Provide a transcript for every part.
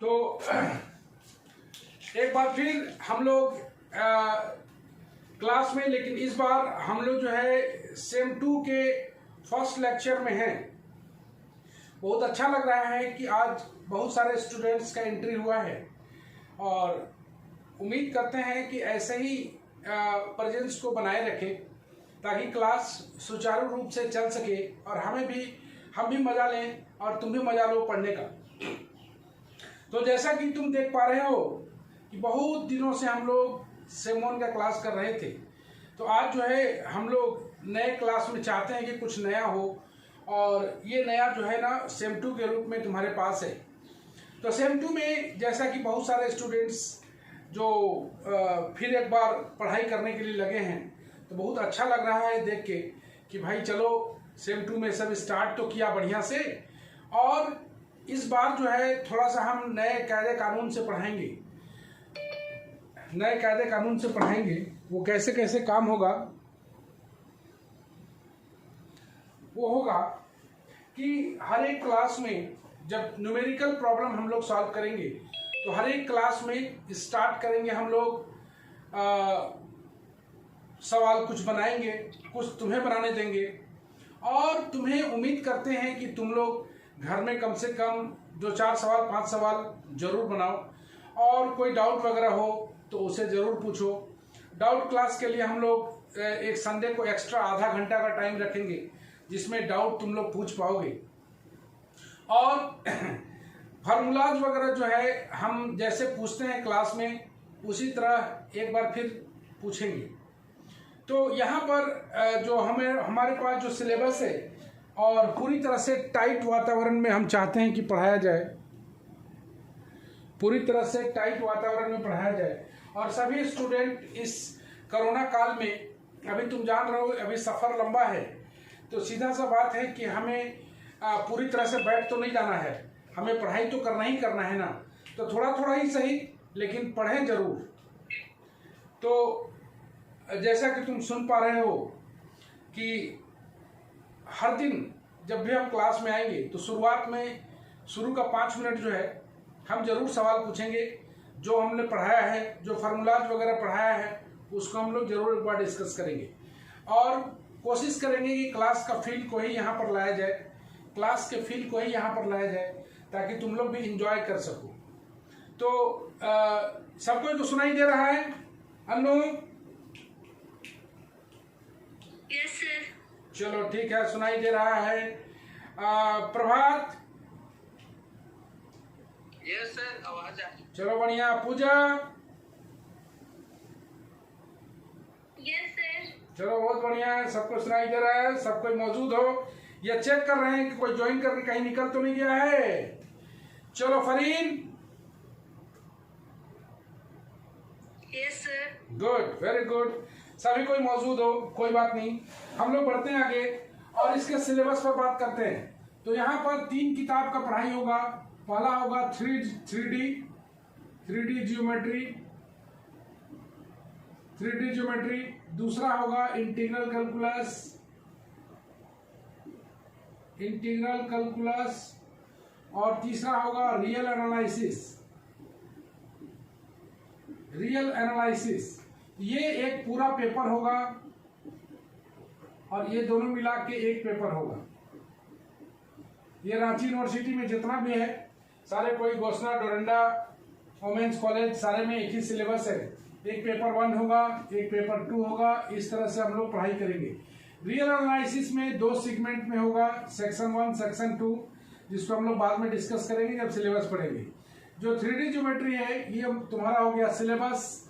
तो एक बार फिर हम लोग क्लास में, लेकिन इस बार हम लोग जो है सेम 2 के फर्स्ट लेक्चर में हैं। बहुत अच्छा लग रहा है कि आज बहुत सारे स्टूडेंट्स का एंट्री हुआ है और उम्मीद करते हैं कि ऐसे ही प्रेजेंस को बनाए रखें ताकि क्लास सुचारू रूप से चल सके और हम भी मज़ा लें और तुम भी मज़ा लो पढ़ने का। तो जैसा कि तुम देख पा रहे हो कि बहुत दिनों से हम लोग सेम 1 का क्लास कर रहे थे, तो आज जो है हम लोग नए क्लास में चाहते हैं कि कुछ नया हो और ये नया जो है ना सेम 2 के रूप में तुम्हारे पास है। तो सेम 2 में जैसा कि बहुत सारे स्टूडेंट्स जो फिर एक बार पढ़ाई करने के लिए लगे हैं, तो बहुत अच्छा लग रहा है देख के कि भाई चलो सेम 2 में सब स्टार्ट तो किया बढ़िया से, और इस बार जो है थोड़ा सा हम नए कायदे कानून से पढ़ाएंगे। नए कायदे कानून से पढ़ाएंगे, वो कैसे कैसे काम होगा। वो होगा कि हर एक क्लास में जब न्यूमेरिकल प्रॉब्लम हम लोग सॉल्व करेंगे तो हर एक क्लास में स्टार्ट करेंगे हम लोग सवाल कुछ बनाएंगे, कुछ तुम्हें बनाने देंगे और तुम्हें उम्मीद करते हैं कि तुम लोग घर में कम से कम 2-4 सवाल 5 सवाल जरूर बनाओ और कोई डाउट वगैरह हो तो उसे ज़रूर पूछो। डाउट क्लास के लिए हम लोग एक संडे को एक्स्ट्रा आधा घंटा का टाइम रखेंगे जिसमें डाउट तुम लोग पूछ पाओगे। और फार्मूलाज वगैरह जो है हम जैसे पूछते हैं क्लास में उसी तरह एक बार फिर पूछेंगे। तो यहाँ पर जो हमारे पास जो सिलेबस है और पूरी तरह से टाइट वातावरण में हम चाहते हैं कि पढ़ाया जाए, पूरी तरह से टाइट वातावरण में पढ़ाया जाए और सभी स्टूडेंट इस कोरोना काल में, अभी तुम जान रहे हो अभी सफ़र लंबा है, तो सीधा सा बात है कि हमें पूरी तरह से बैठ तो नहीं जाना है, हमें पढ़ाई तो करना ही करना है ना। तो थोड़ा थोड़ा ही सही लेकिन पढ़ें ज़रूर। तो जैसा कि तुम सुन पा रहे हो कि हर दिन जब भी हम क्लास में आएंगे तो शुरुआत में शुरू का 5 मिनट जो है हम ज़रूर सवाल पूछेंगे। जो हमने पढ़ाया है, जो फार्मूलाज वगैरह पढ़ाया है उसको हम लोग ज़रूर एक बार डिस्कस करेंगे और कोशिश करेंगे कि क्लास का फील को ही यहाँ पर लाया जाए, क्लास के फील को ही यहाँ पर लाया जाए ताकि तुम लोग भी इंजॉय कर सको। तो सबको तो सुनाई दे रहा है? अनु? Yes sir. चलो ठीक है, सुनाई दे रहा है। प्रभात? यस सर, आवाज आ रही। चलो बढ़िया। पूजा? Yes sir. चलो बहुत बढ़िया है, सबको सुनाई दे रहा है, सब कोई मौजूद हो। ये चेक कर रहे हैं कि कोई ज्वाइन करके कहीं निकल तो नहीं गया है। चलो Fareen? Yes sir. Good, very good, सभी कोई मौजूद हो, कोई बात नहीं। हम लोग बढ़ते हैं आगे और इसके सिलेबस पर बात करते हैं। तो यहाँ पर 3 किताब का पढ़ाई होगा। पहला होगा 3D ज्योमेट्री, दूसरा होगा इंटीग्रल कैलकुलस और तीसरा होगा रियल एनालिसिस। ये एक पूरा पेपर होगा और ये दोनों मिला के एक पेपर होगा। ये रांची यूनिवर्सिटी में जितना भी है सारे, कोई घोषणा, डोरंडा, वोमेंस कॉलेज, सारे में एक ही सिलेबस है। एक पेपर 1 होगा, एक पेपर 2 होगा, इस तरह से हम लोग पढ़ाई करेंगे। रियल एनालिसिस में 2 सेगमेंट में होगा, सेक्शन 1, सेक्शन 2, जिसको हम लोग बाद में डिस्कस करेंगे जब सिलेबस पढ़ेंगे। जो 3D ज्योमेट्री है ये तुम्हारा हो गया सिलेबस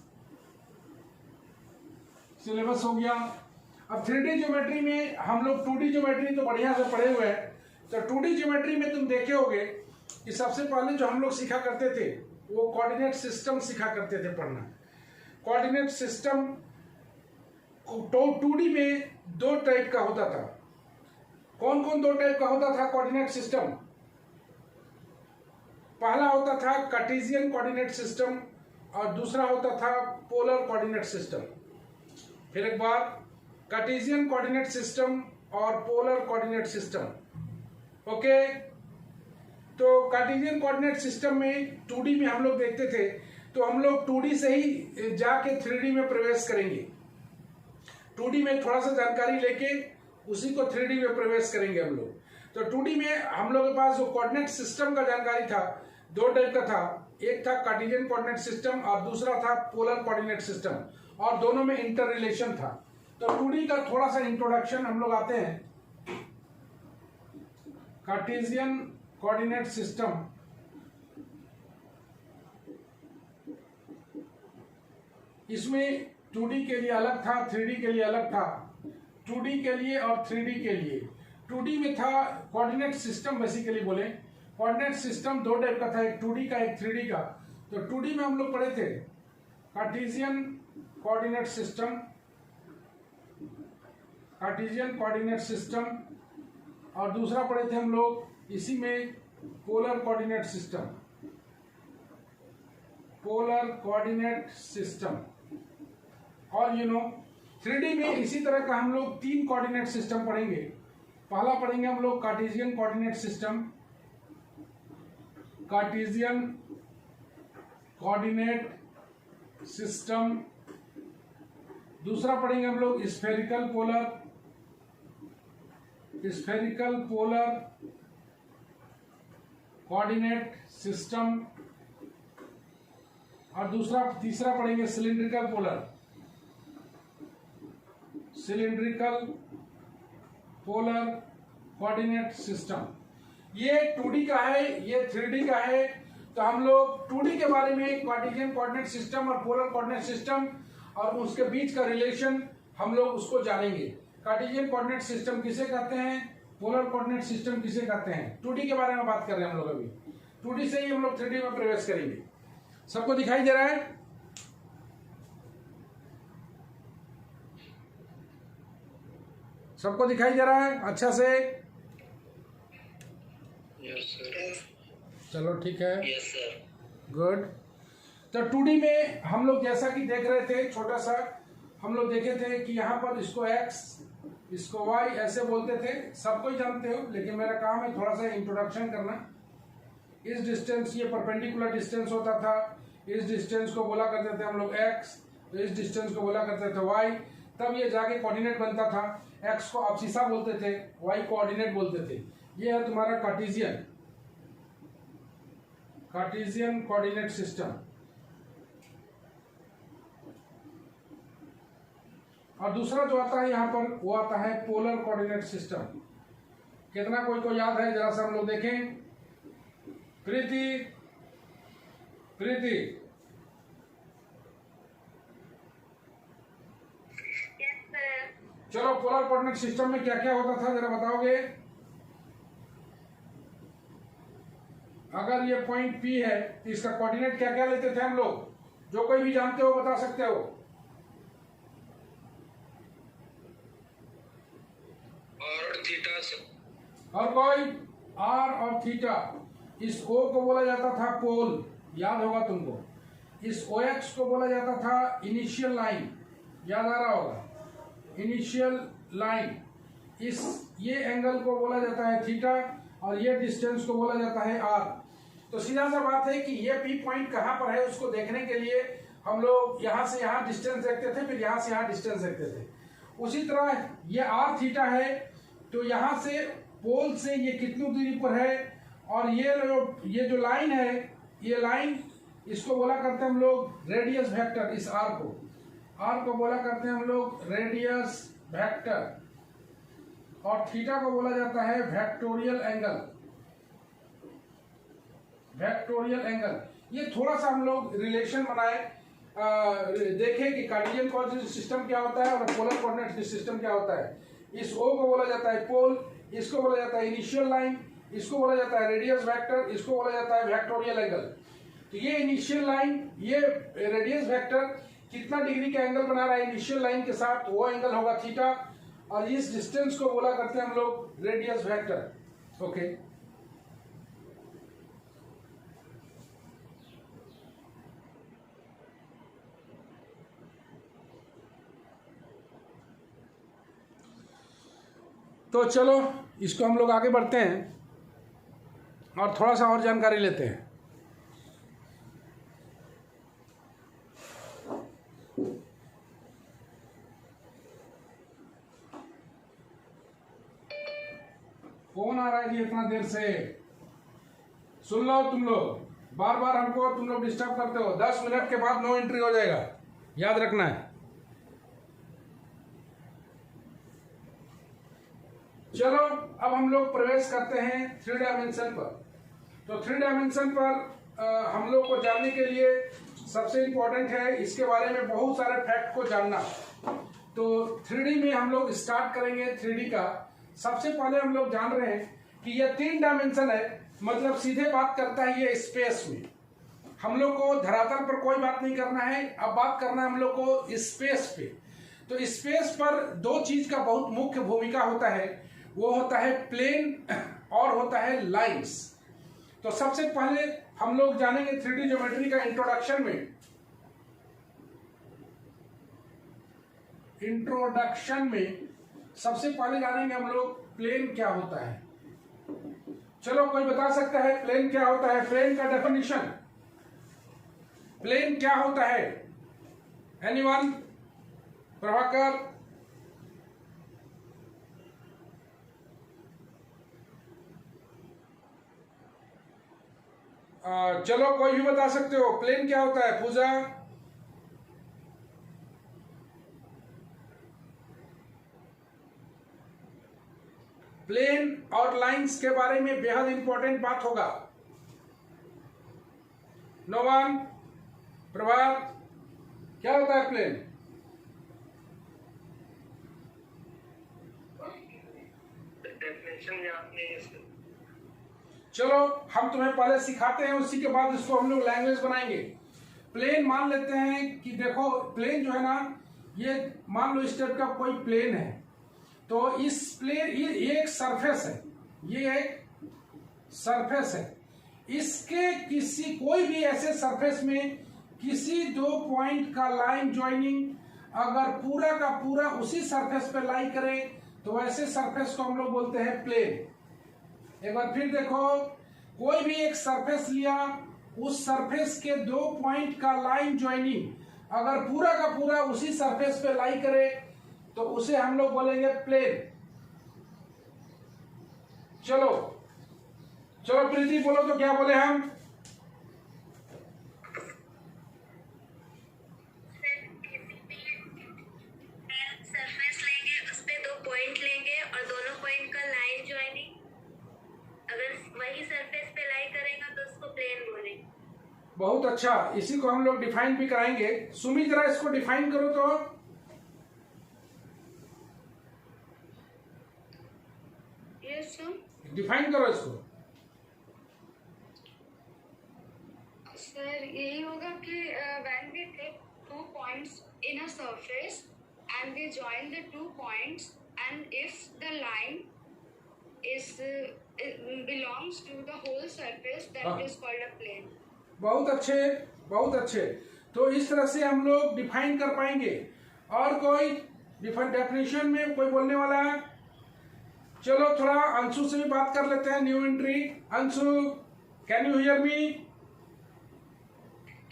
हो गया। अब 3D ज्योमेट्री में हम लोग 2D ज्योमेट्री तो बढ़िया से पढ़े हुए हैं। तो 2D ज्योमेट्री में तुम देखे होगे कि सबसे पहले जो हम लोग सीखा करते थे वो कोऑर्डिनेट सिस्टम सीखा करते थे पढ़ना। कोऑर्डिनेट सिस्टम 2D में 2 टाइप का होता था। कौन कौन 2 टाइप का होता था कोऑर्डिनेट सिस्टम? पहला होता था कार्टेशियन कोऑर्डिनेट सिस्टम और दूसरा होता था पोलर कोऑर्डिनेट सिस्टम। फिर एक बार, कार्टेशियन कोऑर्डिनेट सिस्टम और पोलर कोऑर्डिनेट सिस्टम। ओके, तो कार्टेशियन कोऑर्डिनेट सिस्टम में 2D में हम लोग देखते थे, तो हम लोग 2D से ही जाके 3D में प्रवेश करेंगे। 2D में थोड़ा सा जानकारी लेके उसी को 3D में प्रवेश करेंगे हम लोग। तो 2D में हम लोग के पास जो कोऑर्डिनेट सिस्टम का जानकारी था, दो टाइप का था। एक था कार्टेशियन कोऑर्डिनेट सिस्टम और दूसरा था पोलर कोऑर्डिनेट सिस्टम, और दोनों में इंटर रिलेशन था। तो 2D का थोड़ा सा इंट्रोडक्शन हम लोग आते हैं। कार्टेशियन कोऑर्डिनेट सिस्टम इसमें 2D के लिए अलग था, 3D के लिए अलग था। 2D के लिए और 3D के लिए 2D में था कोऑर्डिनेट सिस्टम, बेसिकली बोले कोऑर्डिनेट सिस्टम दो टाइप का था, एक 2D का एक 3D का। तो 2D में हम लोग पढ़े थे Cartesian coordinate system, Cartesian coordinate system, और दूसरा पढ़े थे हम लोग इसी में polar coordinate system, polar coordinate system. और 3D में इसी तरह का हम लोग 3 कोऑर्डिनेट सिस्टम पढ़ेंगे। पहला पढ़ेंगे हम लोग Cartesian coordinate system, Cartesian coordinate system. दूसरा पढ़ेंगे हम लोग spherical polar, spherical polar coordinate system. और तीसरा पढ़ेंगे cylindrical polar, cylindrical polar coordinate system. ये 2D का है, ये 3D का है। तो हम लोग 2D के बारे में कार्टेशियन कोऑर्डिनेट सिस्टम और पोलर कोऑर्डिनेट सिस्टम और उसके बीच का रिलेशन हम लोग उसको जानेंगे। कार्टेशियन कोऑर्डिनेट सिस्टम किसे कहते हैं, पोलर कोऑर्डिनेट सिस्टम किसे कहते हैं। 2D के बारे में बात कर रहे हैं हम लोग अभी। 2D से ही हम लोग 3D में प्रवेश करेंगे। सबको दिखाई दे रहा है? सबको दिखाई दे रहा है अच्छा से? Yes sir. चलो ठीक है, यस सर। गुड। तो 2D में हम लोग जैसा कि देख रहे थे, छोटा सा हम लोग देखे थे कि यहाँ पर इसको x, इसको y ऐसे बोलते थे। सबको ही जानते हो, लेकिन मेरा काम है थोड़ा सा इंट्रोडक्शन करना। इस डिस्टेंस, ये परपेंडिकुलर डिस्टेंस होता था। इस डिस्टेंस को बोला करते थे हम लोग x, इस डिस्टेंस को बोला करते थे y। तब ये जाके कोऑर्डिनेट बनता था। x को अब्सिसा बोलते थे, y को ऑर्डिनेट बोलते थे। ये है तुम्हारा कार्टेशियन, कार्टेशियन कोऑर्डिनेट सिस्टम। और दूसरा जो आता है यहाँ पर वो आता है पोलर कोऑर्डिनेट सिस्टम। कितना कोई को याद है? जरा सा हम लोग देखें। प्रीति, प्रीति, चलो पोलर कोऑर्डिनेट सिस्टम में क्या क्या होता था जरा बताओगे? अगर ये पॉइंट P है तो इसका कोऑर्डिनेट क्या क्या लेते थे हम लोग? जो कोई भी जानते हो बता सकते हो। और थीटा से। और कोई? R और थीटा। इस O को बोला जाता था पोल, याद होगा तुमको। इस OX को बोला जाता था इनिशियल लाइन, याद आ रहा होगा, इनिशियल लाइन। ये एंगल को बोला जाता है थीटा और ये डिस्टेंस को बोला जाता है R। तो सीधा सा बात है कि ये P पॉइंट कहाँ पर है उसको देखने के लिए हम लोग यहाँ से यहाँ डिस्टेंस देखते थे, फिर यहाँ से यहाँ डिस्टेंस देखते थे। उसी तरह ये R थीटा है, तो यहाँ से पोल से ये कितनी दूरी पर है, और ये जो लाइन है, ये लाइन इसको बोला करते हैं हम लोग रेडियस वेक्टर। इस R को बोला करते हैं हम लोग रेडियस वेक्टर, और थीटा को बोला जाता है वेक्टोरियल एंगल, वेक्टोरियल एंगल। ये थोड़ा सा हम लोग रिलेशन बनाए, देखें कि कार्टेशियन कोऑर्डिनेट सिस्टम क्या होता है और पोलर कोऑर्डिनेट सिस्टम क्या होता है। इस O को बोला जाता है पोल, इसको बोला जाता है इनिशियल लाइन, इसको बोला जाता है रेडियस वेक्टर, इसको बोला जाता है वेक्टोरियल एंगल। तो ये इनिशियल लाइन, ये रेडियस वेक्टर कितना डिग्री का एंगल बना रहा है इनिशियल लाइन के साथ, वो एंगल होगा थीटा, और इस डिस्टेंस को बोला करते हैं हम लोग रेडियस वेक्टर। ओके, तो चलो इसको हम लोग आगे बढ़ते हैं। और थोड़ा सा और जानकारी लेते हैं। कौन आ रहा है जी इतना देर से? सुन लो तुम लोग, बार बार हमको तुम लोग डिस्टर्ब करते हो। 10 मिनट के बाद नो एंट्री हो जाएगा, याद रखना है। चलो अब हम लोग प्रवेश करते हैं 3 डायमेंशन पर। तो 3 डायमेंशन पर हम लोग को जानने के लिए सबसे इम्पोर्टेंट है इसके बारे में बहुत सारे फैक्ट को जानना। तो 3D में हम लोग स्टार्ट करेंगे 3D का। सबसे पहले हम लोग जान रहे हैं कि यह 3 डायमेंशन है, मतलब सीधे बात करता है ये स्पेस में। हम लोग को धरातल पर कोई बात नहीं करना है, अब बात करना है हम लोग को स्पेस पे। तो स्पेस पर 2 चीज का बहुत मुख्य भूमिका होता है, वो होता है प्लेन और होता है लाइंस। तो सबसे पहले हम लोग जानेंगे 3D ज्योमेट्री का इंट्रोडक्शन में सबसे पहले जानेंगे हम लोग प्लेन क्या होता है। चलो कोई बता सकता है प्लेन क्या होता है? प्लेन का डेफिनेशन, प्लेन क्या होता है? एनीवन? प्रभाकर? चलो कोई भी बता सकते हो, प्लेन क्या होता है? पूजा? प्लेन और लाइंस के बारे में बेहद इंपॉर्टेंट बात होगा। No one? प्रभात? क्या होता है प्लेन? डेफिनेशन आपने चलो हम तुम्हें पहले सिखाते हैं, उसी के बाद इसको हम लोग लैंग्वेज बनाएंगे। प्लेन मान लेते हैं कि देखो प्लेन जो है ना, ये मान लो इस टाइप का कोई प्लेन है। तो इस प्लेन ये एक सरफेस है, ये एक सरफेस है। इसके किसी कोई भी ऐसे सरफेस में किसी 2 पॉइंट का लाइन ज्वाइनिंग अगर पूरा का पूरा उसी सरफेस पे लाई करे तो वैसे सरफेस को हम लोग बोलते हैं प्लेन। एक बार फिर देखो, कोई भी एक सरफेस लिया, उस सरफेस के 2 पॉइंट का लाइन ज्वाइनिंग अगर पूरा का पूरा उसी सरफेस पे लाई करे तो उसे हम लोग बोलेंगे प्लेन। चलो चलो प्रीति बोलो तो क्या बोले हम? सरफेस लेंगे, उस पे 2 पॉइंट लेंगे और दोनों पॉइंट का लाइन ज्वाइनिंग अगर वही सरफेस पे लाई करेगा तो उसको प्लेन बोलेंगे। बहुत अच्छा, इसी को हम लोग डिफाइन भी कराएंगे। सुमी जरा इसको डिफाइन करो तो। Yes sir. डिफाइन करो इसको। सर यही होगा कि when we take 2 points in a surface and we join the 2 points and if the line is belongs to the whole surface then it is called a plane. बहुत अच्छे, बहुत अच्छे। तो इस तरह से हम लोग डिफाइन कर पाएंगे। और कोई डेफिनेशन में कोई बोलने वाला है? चलो थोड़ा अंशु से भी बात कर लेते हैं, new entry. Anshu, can you hear me?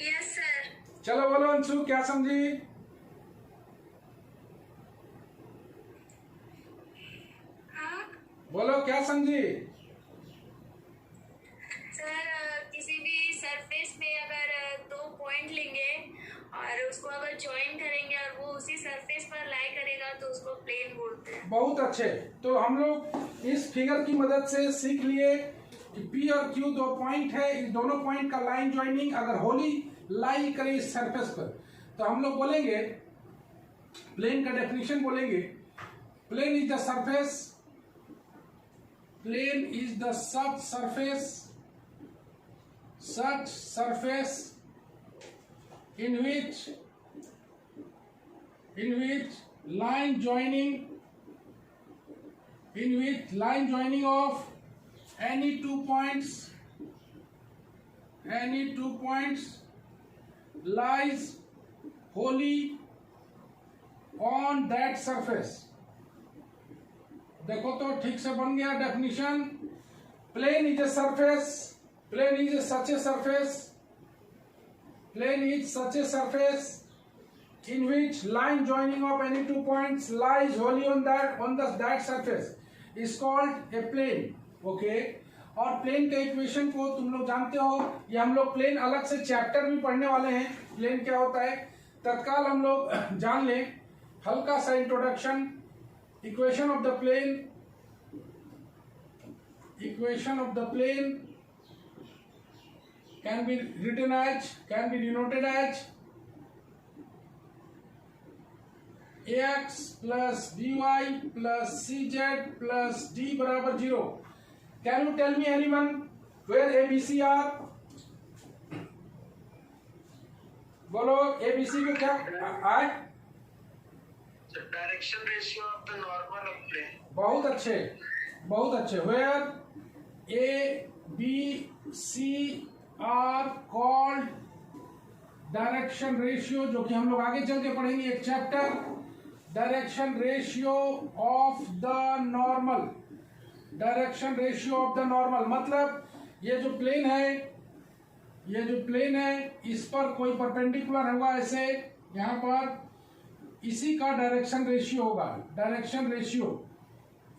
Yes sir. चलो बोलो अंशु, क्या समझी? हाँ बोलो क्या समझी? सर, किसी भी सरफेस में अगर 2 पॉइंट लेंगे और उसको अगर ज्वाइन करेंगे और वो उसी सरफेस पर लाई करेगा तो उसको प्लेन बोलते हैं। बहुत अच्छे। तो हम लोग इस फिगर की मदद से सीख लिए कि P और Q 2 पॉइंट है, इस दोनों पॉइंट का लाइन ज्वाइनिंग अगर होली लाई करे इस सरफेस पर तो हम लोग बोलेंगे प्लेन का डेफिनेशन बोलेंगे, plane is the surface, plane is the such surface in which line joining of any 2 points lies wholly on that surface। देखो तो ठीक से बन गया definition. plane is a surface, plane is such a surface, plane is such a surface in which line joining of any two points lies wholly on that surface is called a plane. Okay, और plane का equation को तुम लोग जानते हो, ये हम लोग प्लेन अलग से चैप्टर भी पढ़ने वाले हैं, प्लेन क्या होता है तत्काल हम लोग जान लें, हल्का सा introduction. Equation of the plane, equation of the plane can be written as, can be denoted as ax plus by plus cz plus d बराबर 0. Can you tell me anyone where ABC are? बोलो ABC को क्या आए? Direction ratio of the normal of plane. बहुत अच्छे, बहुत अच्छे. Where A, B, C are called direction ratio, जो कि हम लोग आगे चल के पढ़ेंगे एक chapter, direction ratio of the normal. Direction ratio of the normal मतलब ये जो प्लेन है, ये जो प्लेन है इस पर कोई परपेंडिकुलर होगा ऐसे, यहाँ पर इसी का डायरेक्शन रेशियो होगा. Direction ratio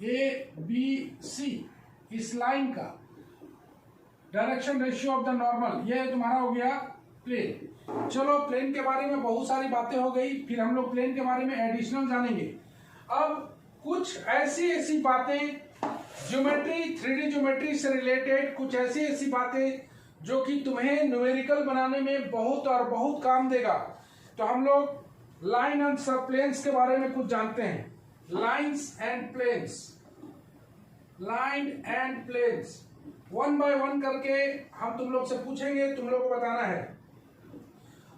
A B C, इस लाइन का direction ratio of the normal, ये तुम्हारा हो गया प्लेन. चलो प्लेन के बारे में बहुत सारी बातें हो गई, फिर हम लोग प्लेन के बारे में एडिशनल जानेंगे. अब कुछ ऐसी बातें ज्योमेट्री, 3D ज्योमेट्री से रिलेटेड कुछ ऐसी बातें जो कि तुम्हें न्यूमेरिकल बनाने में बहुत और बहुत काम देगा. तो हम लोग लाइन एंड सब प्लेन्स के बारे में कुछ जानते हैं. Lines and planes, line and planes, one by one करके हम तुम लोग से पूछेंगे, तुम लोग को बताना है.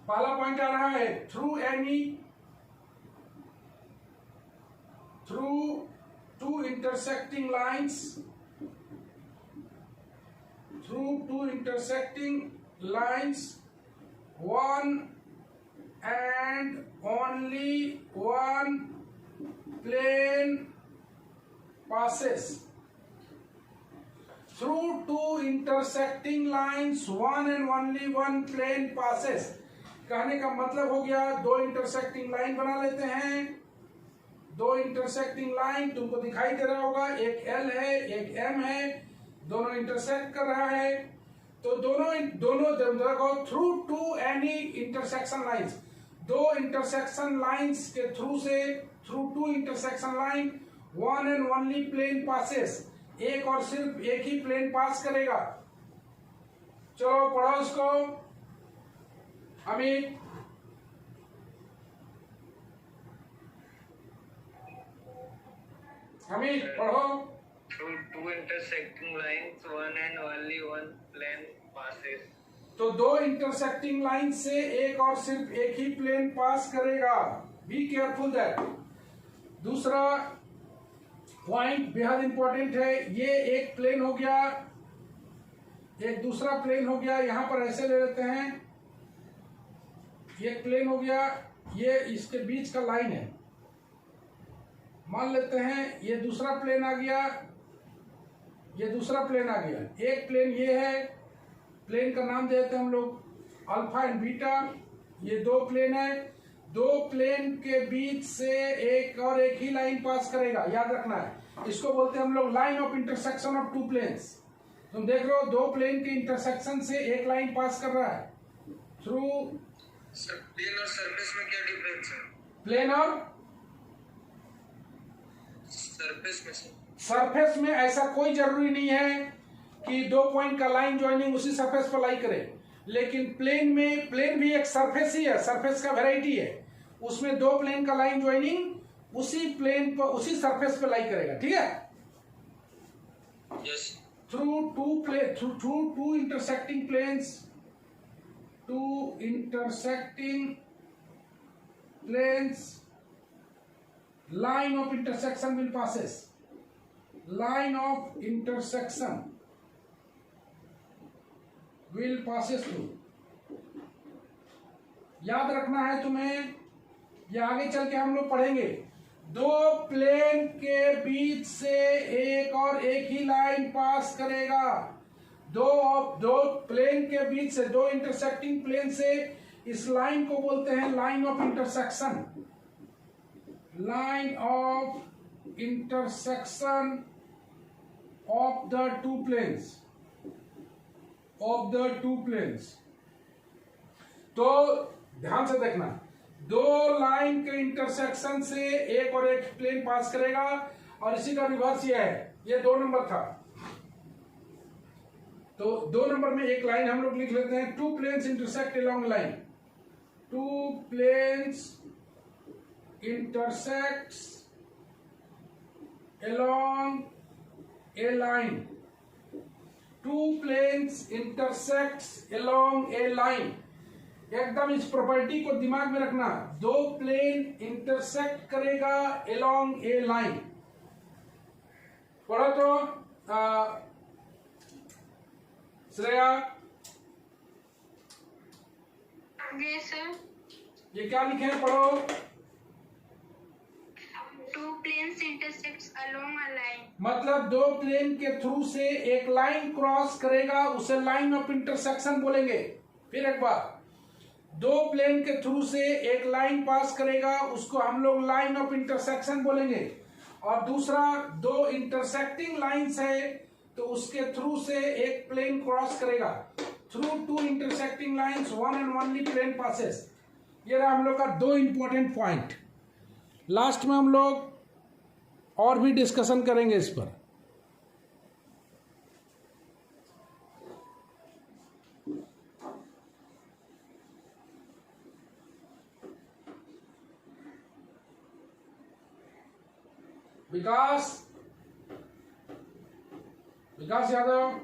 पहला पॉइंट आ रहा है through two intersecting lines, through two intersecting lines, one and only one plane passes. Through two intersecting lines, one and only one plane passes. कहने का मतलब हो गया दो इंटरसेक्टिंग लाइन बना लेते हैं. दो इंटरसेक्टिंग लाइन तुमको दिखाई दे रहा होगा, एक L है एक M है, दोनों इंटरसेक्ट कर रहा है. तो दोनों देखो through two any intersection lines, दो इंटरसेक्शन लाइंस के थ्रू से, through two intersection line one and only plane passes, एक और सिर्फ एक ही प्लेन पास करेगा. चलो पढ़ो उसको अमित. अमित पढ़ो. Through two intersecting lines, one and only one plane passes. तो दो इंटरसेक्टिंग लाइन से एक और सिर्फ एक ही प्लेन पास करेगा. Be careful that. दूसरा पॉइंट बेहद इंपॉर्टेंट है. ये एक प्लेन हो गया, एक दूसरा प्लेन हो गया. यहां पर ऐसे ले लेते हैं, एक प्लेन हो गया, ये इसके बीच का लाइन है. मान लेते हैं ये दूसरा प्लेन आ गया, ये दूसरा प्लेन आ गया. एक प्लेन ये है, प्लेन का नाम देते हैं हम लोग अल्फा एंड बीटा. ये दो प्लेन है, दो प्लेन के बीच से एक और एक ही लाइन पास करेगा. याद रखना है, इसको बोलते हैं हम लोग line of intersection of two planes. तुम देख रहे हो दो प्लेन के इंटरसेक्शन से एक लाइन पास कर रहा है थ्रू. प्लेन और सरफेस में क्या डिफरेंस है? प्लेन और सरफेस में से, सरफेस में ऐसा कोई जरूरी नहीं है कि दो पॉइंट का लाइन ज्वाइनिंग उसी सरफेस पर लाई करे. लेकिन प्लेन में, प्लेन भी एक सरफेस ही है, सरफेस का वैरायटी है. उसमें दो प्लेन का लाइन ज्वाइनिंग उसी प्लेन पर, उसी सरफेस पे लाई करेगा. ठीक है. Yes. Through two intersecting planes, two intersecting planes, line of intersection will passes. Line of intersection will passes through. याद रखना है तुम्हें, ये आगे चल के हम लोग पढ़ेंगे. दो प्लेन के बीच से एक और एक ही लाइन पास करेगा। दो प्लेन के बीच से, दो इंटरसेक्टिंग प्लेन से इस लाइन को बोलते हैं line of intersection. Line of intersection of the two planes, of the two planes. तो ध्यान से देखना, दो लाइन के इंटरसेक्शन से एक और एक प्लेन पास करेगा, और इसी का रिवर्स ये है। ये 2 नंबर था, तो 2 नंबर में एक लाइन हम लोग लिख लेते हैं, two planes intersect along line. Two planes intersects along a line. Two planes intersects along a line. एकदम इस प्रॉपर्टी को दिमाग में रखना, दो प्लेन इंटरसेक्ट करेगा अलोंग ए लाइन। पढ़ो तो श्रेया, ये क्या लिखे हैं, पढ़ो। Two planes intersects along a line. मतलब दो प्लेन के थ्रू से एक लाइन क्रॉस करेगा, उसे लाइन ऑफ इंटरसेक्शन बोलेंगे। फिर एक बार, दो प्लेन के थ्रू से एक लाइन पास करेगा, उसको हम लोग लाइन ऑफ इंटरसेक्शन बोलेंगे। और दूसरा, दो इंटरसेक्टिंग लाइंस है तो उसके थ्रू से एक प्लेन क्रॉस करेगा। Through two intersecting lines one and only plane passes. ये रहा हम लोग का 2 इंपॉर्टेंट पॉइंट। लास्ट में हम लोग और भी डिस्कशन करेंगे इस पर। विकास यादव,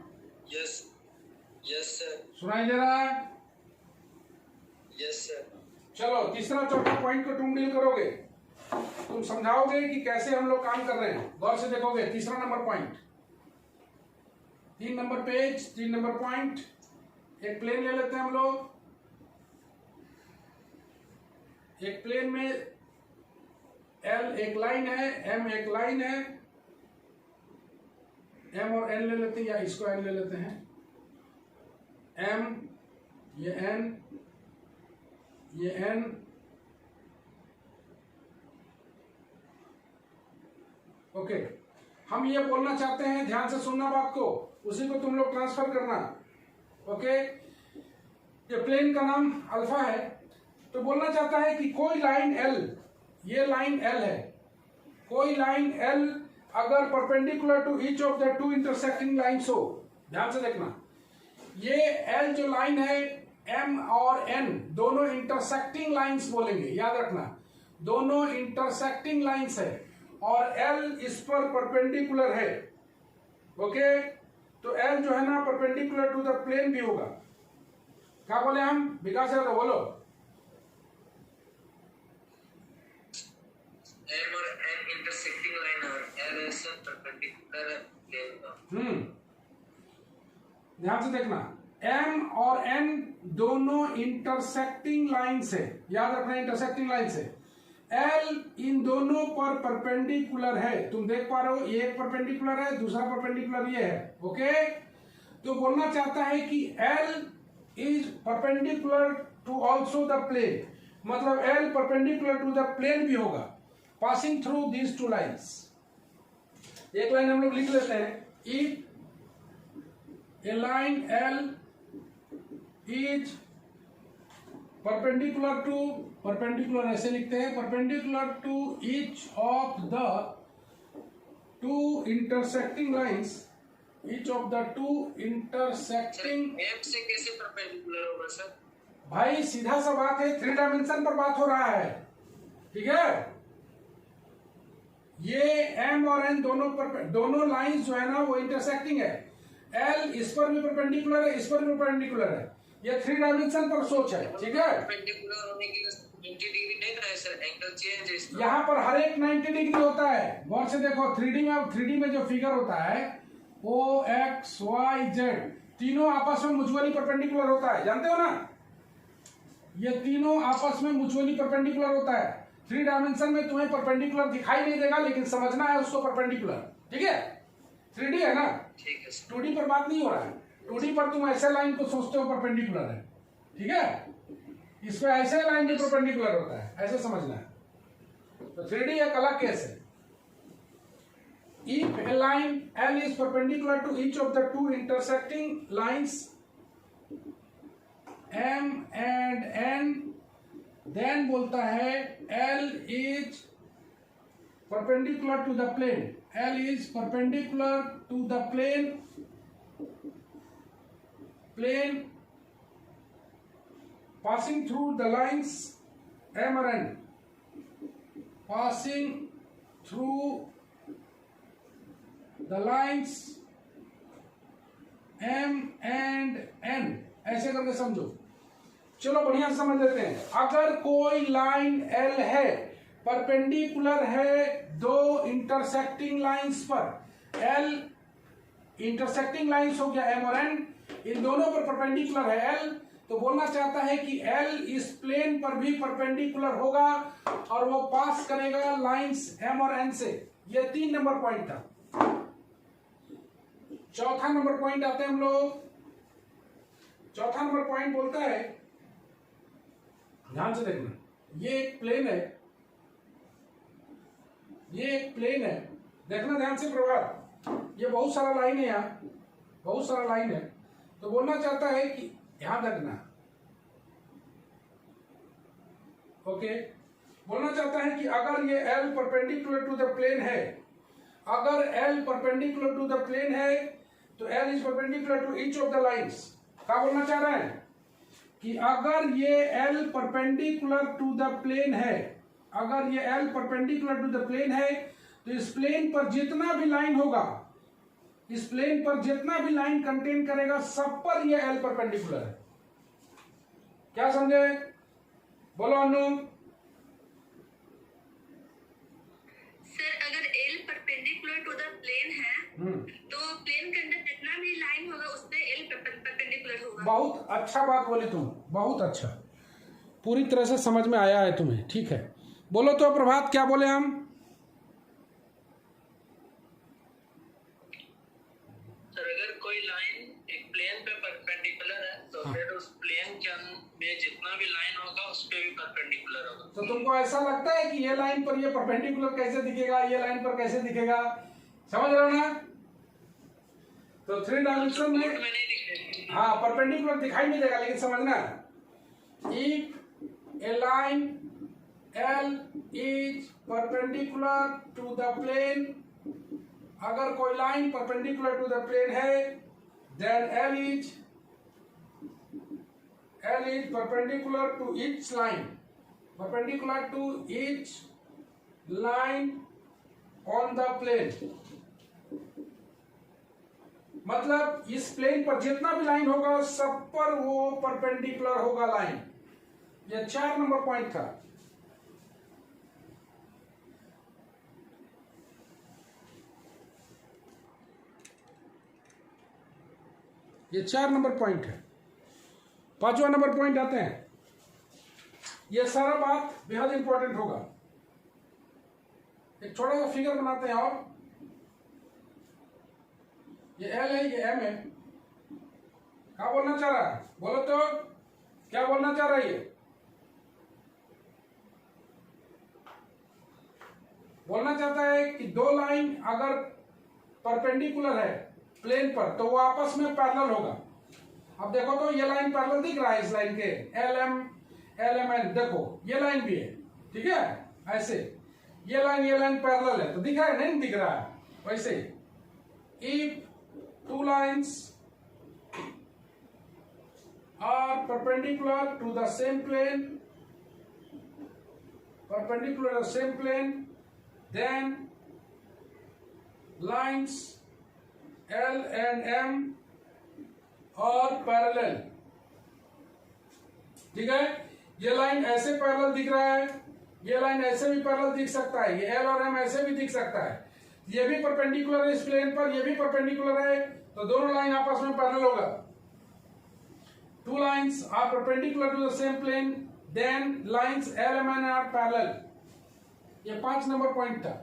यस सर। सुनाई दे रहा है? Yes sir. चलो, तीसरा चौथा पॉइंट को तुम डील करोगे, तुम समझाओगे कि कैसे हम लोग काम कर रहे हैं। गौर से देखोगे। तीसरा number point, 3 number page, 3 number point. एक प्लेन ले लेते हैं हम लोग। एक प्लेन में L एक लाइन है, M एक लाइन है। M और N ले लेते हैं, या इसको N ले लेते हैं। M, ये N, ये N, ओके। हम ये बोलना चाहते हैं, ध्यान से सुनना बात को, उसी को तुम लोग ट्रांसफर करना। ओके, ये प्लेन का नाम अल्फा है, तो बोलना चाहता है कि कोई लाइन L, ये लाइन L है, कोई लाइन L अगर perpendicular to each of the two intersecting lines हो। ध्यान से देखना, ये L जो लाइन है, M और N दोनों इंटरसेक्टिंग लाइंस बोलेंगे, याद रखना, दोनों इंटरसेक्टिंग लाइंस है, और L इस पर परपेंडिकुलर है। ओके, तो L जो है ना परपेंडिकुलर टू द प्लेन भी होगा। क्या बोले हम? विकास यादव बोलो। M और N इंटरसेक्टिंग लाइन और L इज परपेंडिकुलर प्लेन। ध्यान से देखना, M और N दोनों इंटरसेक्टिंग लाइंस है, याद रखना इंटरसेक्टिंग लाइंस है। L इन दोनों पर परपेंडिकुलर है, तुम देख पा रहे हो, ये एक परपेंडिकुलर है, दूसरा परपेंडिकुलर ये है। ओके, तो बोलना चाहता है कि L is perpendicular to also the plane, मतलब L perpendicular to the plane भी होगा, passing through these two lines. एक लाइन हम लोग लिख लेते हैं, if a line L is perpendicular to, perpendicular ऐसे लिखते हैं, perpendicular to each of the two intersecting lines, each of the two intersecting. M से कैसे परपेंडिकुलर होगा सर? भाई सीधा सा बात है, 3 डायमेंशन पर बात हो रहा है, ठीक है। ये M और N दोनों लाइंस जो है ना वो इंटरसेक्टिंग है। L इस पर भी परपेंडिकुलर है, इस पर भी परपेंडिकुलर है, ये 3 डायमेंशन पर सोच है, ठीक है। परपेंडिकुलर होने के लिए 90 डिग्री नहीं ना है सर, एंगल चेंज है इसका। यहाँ पर हर एक 90 डिग्री होता है। गौर से देखो, 3D में जो फिगर होता है, O X Y Z तीनों आपस में म्यूचुअली परपेंडिकुलर होता है, जानते हो ना, ये तीनों आपस में म्यूचुअली परपेंडिकुलर होता है। 3 डायमेंशन में तुम्हें परपेंडिकुलर दिखाई नहीं देगा, लेकिन समझना है उसको परपेंडिकुलर। ठीक है, 3D है ना, ठीक है सर। 2D पर बात नहीं हो रहा है। 2D पर तुम ऐसे लाइन को सोचते हो परपेंडिकुलर है, ठीक है, इस पे ऐसे लाइन भी परपेंडिकुलर होता है, ऐसे समझना है। तो 3D एक अलग केस है। If a line L is perpendicular to each of the two intersecting lines M and N, then बोलता है L is perpendicular to the plane. L is perpendicular to the plane passing through the lines M or N. Passing through the lines M and N, ऐसे करके समझो। चलो बढ़िया से समझ लेते हैं। अगर कोई लाइन L है, परपेंडिकुलर है दो इंटरसेक्टिंग लाइंस पर, L इंटरसेक्टिंग लाइंस हो गया M और N, इन दोनों पर परपेंडिकुलर है L, तो बोलना चाहता है कि L इस प्लेन पर भी परपेंडिकुलर होगा और वो पास करेगा लाइंस M और N से। ये 3 नंबर पॉइंट था। चौथा नंबर पॉइंट आते हैं हम लोग। चौथा नंबर पॉइंट बोलता है, ध्यान से देखना, ये एक प्लेन है, ये एक प्लेन है, देखना ध्यान से प्रभात, ये बहुत सारा लाइन है, यहाँ बहुत सारा लाइन है। तो बोलना चाहता है कि ध्यान रखना, ओके, बोलना चाहता है कि अगर ये L perpendicular to the plane है, अगर L perpendicular to the plane है तो L is perpendicular to each of the lines. क्या बोलना चाह रहे हैं कि अगर ये L perpendicular to the plane है, अगर ये L perpendicular to the plane है, तो इस प्लेन पर जितना भी लाइन होगा, इस प्लेन पर जितना भी लाइन कंटेन करेगा, सब पर ये L परपेंडिकुलर है। क्या समझे? बोलो अनु। सर अगर L perpendicular to the plane है तो प्लेन के अंदर जितना भी लाइन होगा उस पे L परपेंडिकुलर होगा। बहुत अच्छा बात बोली तुम, बहुत अच्छा, पूरी तरह से समझ में आया है तुम्हें। ठीक है, बोलो तो प्रभात, क्या बोले हम? सर अगर कोई लाइन एक प्लेन पे परपेंडिकुलर है तो फिर उस प्लेन के में जितना भी लाइन होगा उस पे भी परपेंडिकुलर होगा। तो तुमको ऐसा लगता है कि ये लाइन पर ये परपेंडिकुलर कैसे दिखेगा, ये लाइन पर कैसे दिखेगा? समझ रहे हो ना? तो 3 डायमेंशन में हाँ परपेंडिकुलर दिखाई नहीं देगा, लेकिन समझना, if a line L is perpendicular to the plane, अगर कोई line perpendicular to the plane है, then L is perpendicular to each line, perpendicular to each line on the plane. मतलब इस प्लेन पर जितना भी लाइन होगा सब पर वो परपेंडिकुलर होगा लाइन। ये 4 नंबर पॉइंट था। ये 4 नंबर पॉइंट है। 5वां नंबर पॉइंट आते हैं। ये सारा बात बेहद इंपॉर्टेंट होगा। एक छोटा सा फिगर बनाते हैं, और ये L है, ये M है। क्या बोलना चाह रहा है? बोलो तो, क्या बोलना चाह रहा है ये? बोलना चाहता है कि दो लाइन अगर परपेंडिकुलर है प्लेन पर तो वो आपस में पैरेलल होगा। अब देखो तो ये लाइन पैरेलल दिख रहा है इस लाइन के, LMN, देखो ये लाइन भी है, ठीक है, ऐसे ये लाइन पैरेलल है, तो दिख रहा है? नहीं दिख रहा है। वैसे if two lines are perpendicular to the same plane, then lines L and M are parallel। ठीक है, ये लाइन ऐसे पैरेलल दिख रहा है, ये लाइन ऐसे भी पैरेलल दिख सकता है, ये L और M ऐसे भी दिख सकता है, ये भी परपेंडिकुलर है इस प्लेन पर, ये भी परपेंडिकुलर है, तो दोनों लाइन आपस में पैरेलल होगा। Two lines are perpendicular to the same plane, then lines L and M are parallel। ये 5 नंबर पॉइंट था।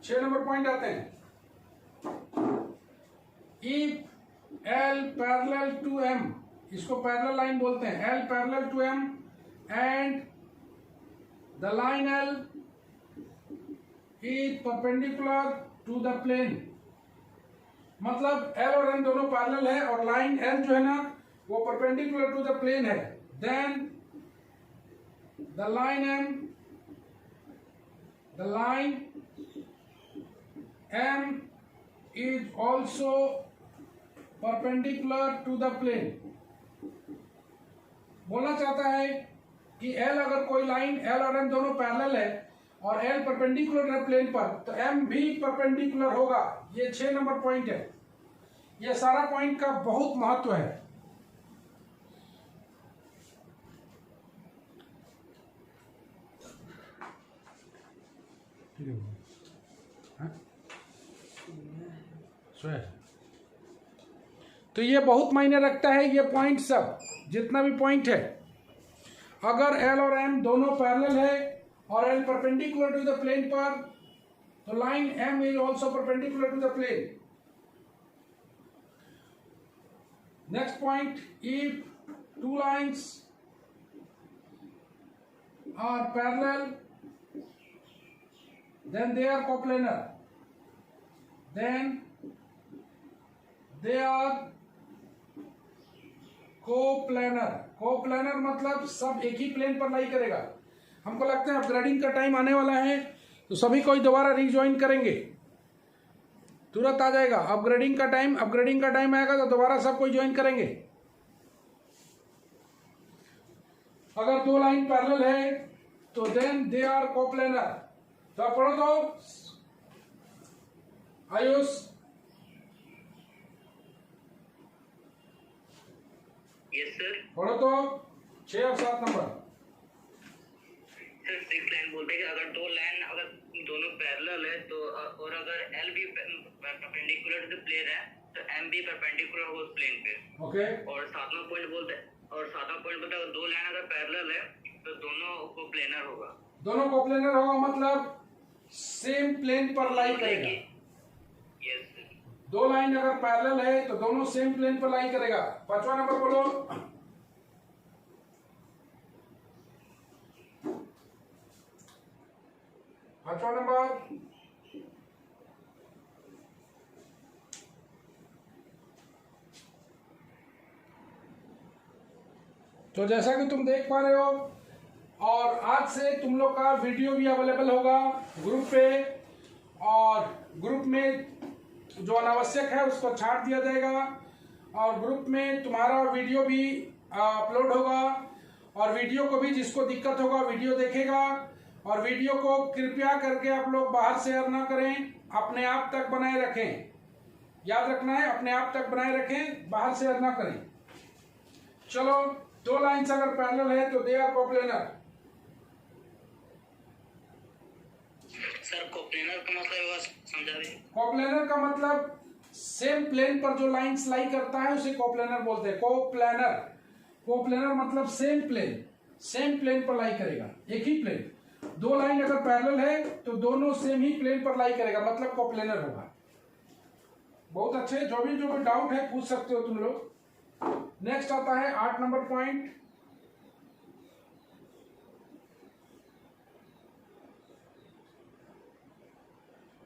6 नंबर पॉइंट आते हैं। If L parallel to M, इसको पैरेलल लाइन बोलते हैं। L parallel to M and the line L is perpendicular to the plane. मतलब L और M दोनों पैरेलल है और लाइन एल जो है ना वो परपेंडिकुलर टू द प्लेन है। Then the line M is also perpendicular to the plane। बोलना चाहता है कि L अगर कोई लाइन L और M दोनों पैरेलल है और L परपेंडिकुलर है प्लेन पर, तो M भी परपेंडिकुलर होगा। ये 6 नंबर पॉइंट है। ये सारा पॉइंट का बहुत महत्व है। तो ये बहुत मायने रखता है। ये पॉइंट सब जितना भी पॉइंट है, अगर एल और एम दोनों पैरेलल है और L perpendicular to the plane पर, तो line M is also perpendicular to the plane. Next point, if two lines are parallel then they are coplanar, then they are coplanar। coplanar मतलब सब एक ही plane पर लाई करेगा। हमको लगता है अपग्रेडिंग का टाइम आने वाला है, तो सभी कोई दोबारा रिज्वाइन करेंगे, तुरंत आ जाएगा अपग्रेडिंग का टाइम आएगा तो दोबारा सब कोई ज्वाइन करेंगे। अगर दो लाइन पैरेलल है तो देन दे आर कोप्लेनर। तो आप पढ़ो तो आयुष। Yes sir. पढ़ो तो 6 और 7 नंबर। सर 6 लाइन बोलते हैं कि अगर दो लाइन अगर दोनों पैरेलल है तो और अगर एल भी परपेंडिकुलर टू द प्लेन है तो एम भी परपेंडिकुलर होगा उस प्लेन पे। ओके। और 7वां पॉइंट बोलते हैं अगर दो लाइन अगर पैरेलल है तो दोनों कोप्लेनर होगा। दोनों कोप्लेनर होगा मतलब सेम प्लेन पर लाई करेगा। Yes sir. दो लाइन अगर पैरेलल है तो दोनों सेम प्लेन पर लाई करेगा। 5वां नंबर बोलो। पांचवा नंबर, तो जैसा कि तुम देख पा रहे हो, और आज से तुम लोग का वीडियो भी अवेलेबल होगा ग्रुप पे, और ग्रुप में जो अनावश्यक है उसको छाट दिया जाएगा, और ग्रुप में तुम्हारा वीडियो भी अपलोड होगा, और वीडियो को भी जिसको दिक्कत होगा वीडियो देखेगा, और वीडियो को कृपया करके आप लोग बाहर शेयर ना करें, अपने आप तक बनाए रखें। याद रखना है, अपने आप तक बनाए रखें, बाहर शेयर ना करें। चलो, दो लाइन्स अगर पैरेलल है तो they are coplanar. Sir coplanar का मतलब समझा दें। कोप्लेनर का मतलब सेम प्लेन पर जो लाइन्स लाई करता है उसे कोप्लेनर बोलते हैं। कोप्लेनर मतलब सेम प्लेन पर लाई करेगा, एक ही प्लेन। दो लाइन अगर पैरेलल है तो दोनों सेम ही प्लेन पर लाई करेगा, मतलब कोप्लेनर होगा। बहुत अच्छे, जो भी डाउट है पूछ सकते हो तुम लोग। नेक्स्ट आता है 8 number point.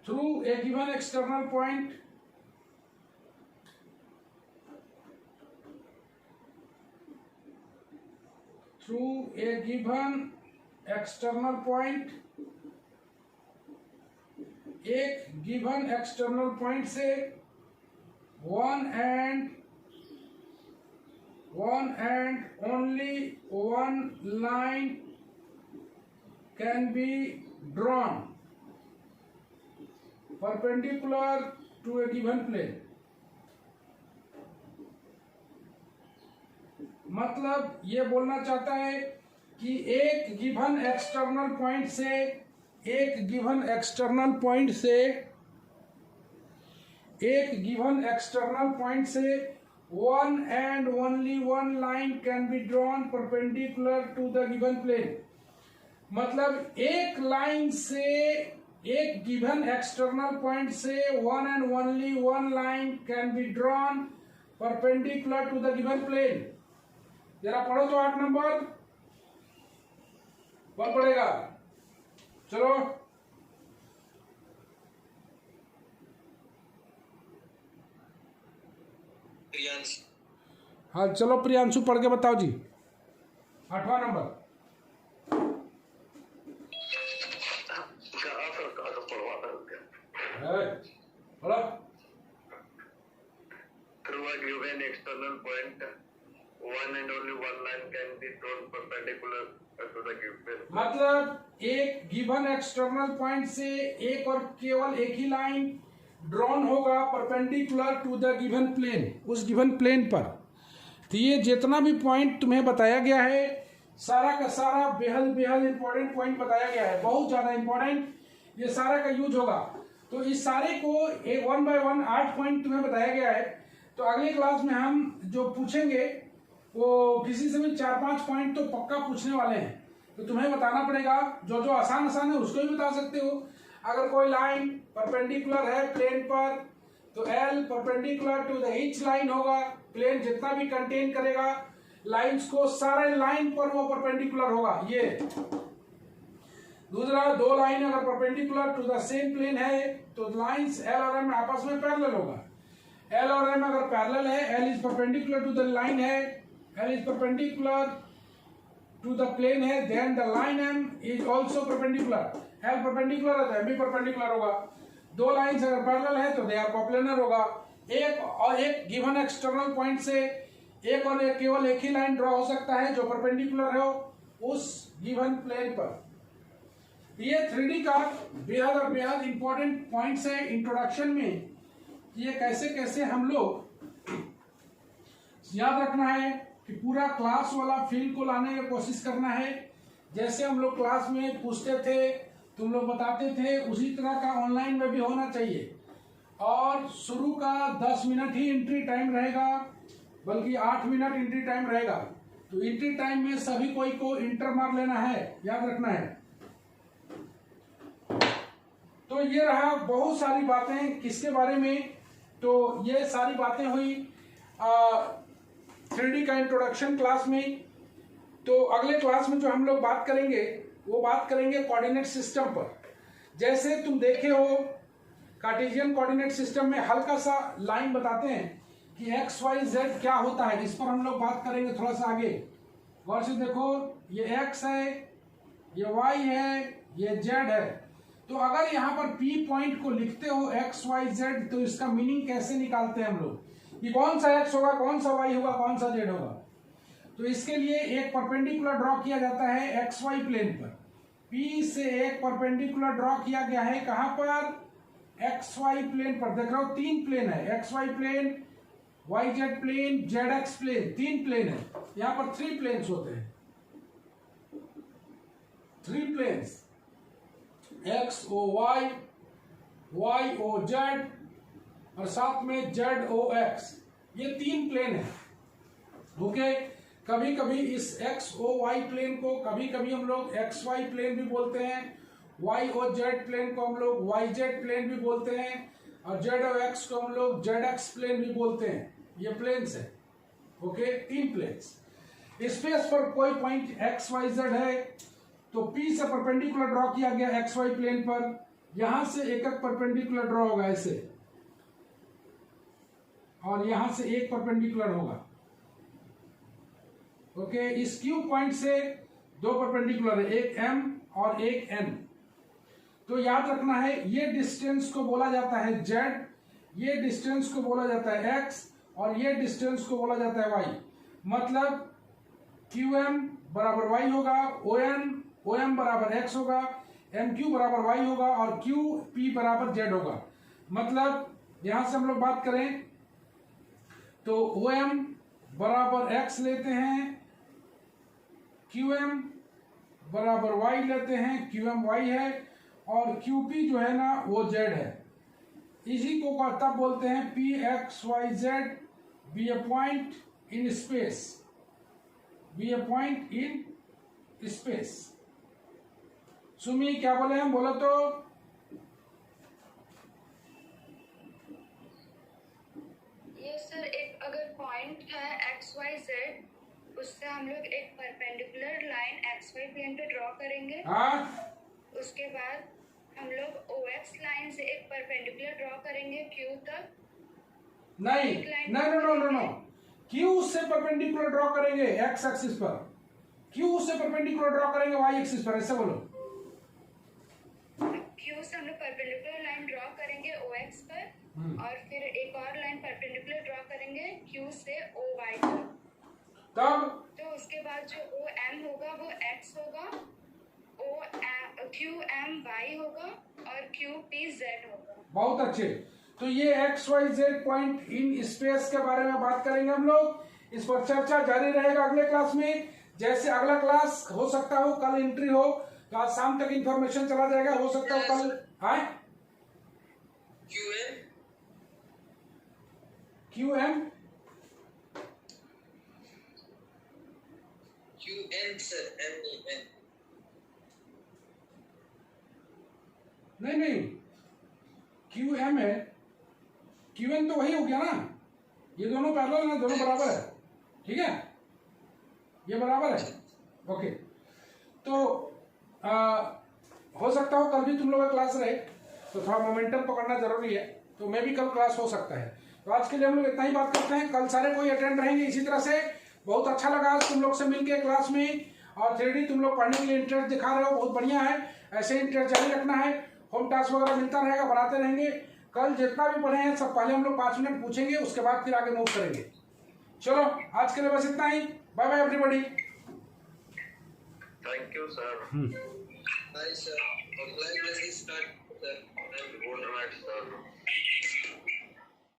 Through a given external point एक गिवन एक्सटर्नल पॉइंट से one and only one line can be drawn perpendicular to a given plane। मतलब ये बोलना चाहता है कि एक गिवन एक्सटर्नल पॉइंट से one and only one line can be drawn perpendicular to the given plane। मतलब एक लाइन से, एक गिवन एक्सटर्नल पॉइंट से one and only one line can be drawn perpendicular to the given plane. जरा पढ़ो तो 8 number कौन पढ़ेगा? चलो प्रियांशु। हाँ चलो प्रियांशु पढ़ के बताओ जी 8वां नंबर। बोलो। Through a given external point, one and only one line can be drawn perpendicular to the given. मतलब एक गिवन एक्सटर्नल पॉइंट से एक और केवल एक ही लाइन ड्रॉन होगा perpendicular to the given plane, उस गिवन प्लेन पर। तो ये जितना भी पॉइंट तुम्हें बताया गया है सारा का सारा बेहद बेहद इंपॉर्टेंट पॉइंट बताया गया है, बहुत ज्यादा इंपॉर्टेंट, ये सारा का यूज होगा। तो इस सारे को एक 1 बाय 1 8 पॉइंट तुम्हें बताया गया है। तो अगली क्लास में हम जो पूछेंगे वो किसी से भी 4-5 पॉइंट तो पक्का पूछने वाले हैं। तो तुम्हें बताना पड़ेगा, जो जो आसान आसान है उसको भी बता सकते हो। अगर कोई लाइन परपेंडिकुलर है प्लेन पर तो L perpendicular to the each line होगा। प्लेन जितना भी कंटेन करेगा लाइंस को, सारे लाइन पर वो परपेंडिकुलर होगा। ये दूसरा, दो लाइन अगर perpendicular to the same plane है तो लाइंस L और M आपस में पैरेलल होगा। L और M अगर पैरेलल है, L is perpendicular to the line है, L is perpendicular to the plane है, then the line M is also perpendicular. L perpendicular है तो M भी परपेंडिकुलर होगा। दो लाइंस अगर पैरेलल है तो दे आर कोप्लेनर होगा। एक और एक गिवन एक्सटर्नल पॉइंट से एक और एक केवल एक ही लाइन ड्रॉ हो सकता है जो परपेंडिकुलर हो उस गिवन प्लेन पर। ये 3D का बेहद और बेहद इंपॉर्टेंट पॉइंट्स है इंट्रोडक्शन में। ये कैसे कैसे हम लोग याद रखना है कि पूरा क्लास वाला फील को लाने की कोशिश करना है। जैसे हम लोग क्लास में पूछते थे, तुम लोग बताते थे, उसी तरह का ऑनलाइन में भी होना चाहिए। और शुरू का 10 मिनट ही एंट्री टाइम रहेगा, बल्कि 8 मिनट एंट्री टाइम रहेगा। तो एंट्री टाइम में सभी कोई को इंटर मार लेना है, याद रखना है। तो ये रहा बहुत सारी बातें किसके बारे में। तो ये सारी बातें हुई 3D का इंट्रोडक्शन क्लास में। तो अगले क्लास में जो हम लोग बात करेंगे वो बात करेंगे कोऑर्डिनेट सिस्टम पर। जैसे तुम देखे हो कार्टेशियन कोऑर्डिनेट सिस्टम में हल्का सा लाइन बताते हैं कि एक्स वाई जेड क्या होता है, इस पर हम लोग बात करेंगे थोड़ा सा आगे। गौर से देखो, ये एक्स है, ये वाई है, ये जेड है। तो अगर यहाँ पर P पॉइंट को लिखते हो एक्स वाई जेड तो इसका मीनिंग कैसे निकालते हैं हम लोग कि कौन सा एक्स होगा, कौन सा वाई होगा, कौन सा जेड होगा। तो इसके लिए एक परपेंडिकुलर ड्रॉ किया जाता है एक्स वाई प्लेन पर। P से एक परपेंडिकुलर ड्रॉ किया गया है कहाँ पर? एक्स वाई प्लेन पर। देख रहे हो 3 प्लेन है, X Y plane, Y Z plane, Z X plane, 3 plane है। यहाँ पर 3 प्लेन्स होते हैं, 3 planes, X O Y, Y O Z और साथ में जेड ओ एक्स, ये 3 प्लेन है। ओके, कभी कभी इस एक्स ओ वाई प्लेन को कभी कभी हम लोग एक्स वाई प्लेन भी बोलते हैं, वाई ओ जेड प्लेन को हम लोग वाई जेड प्लेन भी बोलते हैं, और जेड ओ एक्स को हम लोग जेड एक्स प्लेन भी बोलते हैं। ये प्लेन्स है। Okay, 3 planes. स्पेस पर कोई पॉइंट एक्स वाई जेड है तो P से परपेंडिकुलर ड्रॉ किया गया एक्स वाई प्लेन पर, यहां से एक परपेंडिकुलर ड्रॉ होगा ऐसे, और यहां से एक परपेंडिकुलर होगा। ओके, इस Q पॉइंट से 2 परपेंडिकुलर है, एक M और एक N। तो याद रखना है ये डिस्टेंस को बोला जाता है Z, ये डिस्टेंस को बोला जाता है X और ये डिस्टेंस को बोला जाता है Y। मतलब QM बराबर Y होगा, OM बराबर X होगा, MQ बराबर Y होगा और QP बराबर Z होगा। मतलब यहां से हम लोग बात करें तो OM बराबर X लेते हैं, QM बराबर Y लेते हैं, QM Y है, और QP जो है ना वो Z है। इसी को तब बोलते हैं PXYZ be a point in space, be a point in space। Sumi क्या बोले हम, बोलो तो। ये सर एक अगर पॉइंट है XYZ, उससे हम लोग एक परपेंडिकुलर लाइन XY प्लेन पे ड्रॉ करेंगे। हाँ उसके बाद हम लोग OX लाइन से एक परपेंडिकुलर ड्रॉ करेंगे Q तक। नहीं, no no no no, Q से परपेंडिकुलर ड्रॉ करेंगे एक्स एक्सिस पर, क्यू से परपेंडिकुलर ड्रॉ करेंगे वाई एक्सिस पर, ऐसे बोलो। Q से हम लोग परपेंडिकुलर लाइन ड्रॉ करेंगे OX पर, और फिर एक और लाइन परपेंडिकुलर ड्रॉ करेंगे Q से OY तक। तब तो उसके बाद जो OM होगा वो X होगा, QMY होगा और QPZ होगा। बहुत अच्छे। तो ये XYZ पॉइंट इन स्पेस के बारे में बात करेंगे हम लोग। इस पर चर्चा जारी रहेगा अगले क्लास में। जैसे अगला क्लास हो सकता हो कल एंट्री हो, तो आज शाम तक इंफॉर्मेशन चला जाएगा, हो सकता हो कल। हाँ QM नहीं QM है, QN तो वही हो गया ना, ये दोनों पैरेलल है, दोनों बराबर है, ठीक है, ये बराबर है। ओके, तो हो सकता हो कल भी तुम लोग का क्लास रहे, तो थोड़ा मोमेंटम पकड़ना जरूरी है, तो मैं भी कल क्लास हो सकता है। तो आज के लिए हम लोग इतना ही बात करते हैं, कल सारे कोई अटेंड रहेंगे इसी तरह से। बहुत अच्छा लगा आज तुम लोग से मिलके क्लास में, और 3D तुम लोग पढ़ने के लिए इंटरेस्ट दिखा रहे हो, बहुत बढ़िया है, ऐसे इंटरेस्ट जारी रखना है। होम टास्क वगैरह मिलता रहेगा, बनाते रहेंगे। कल जितना भी पढ़े हैं सब पहले हम लोग 5 मिनट पूछेंगे, उसके बाद फिर आगे मूव करेंगे। चलो आज के लिए बस इतना ही, bye bye everybody. Thank you, sir. Hi, sir. Apply start, sir. Good night, sir.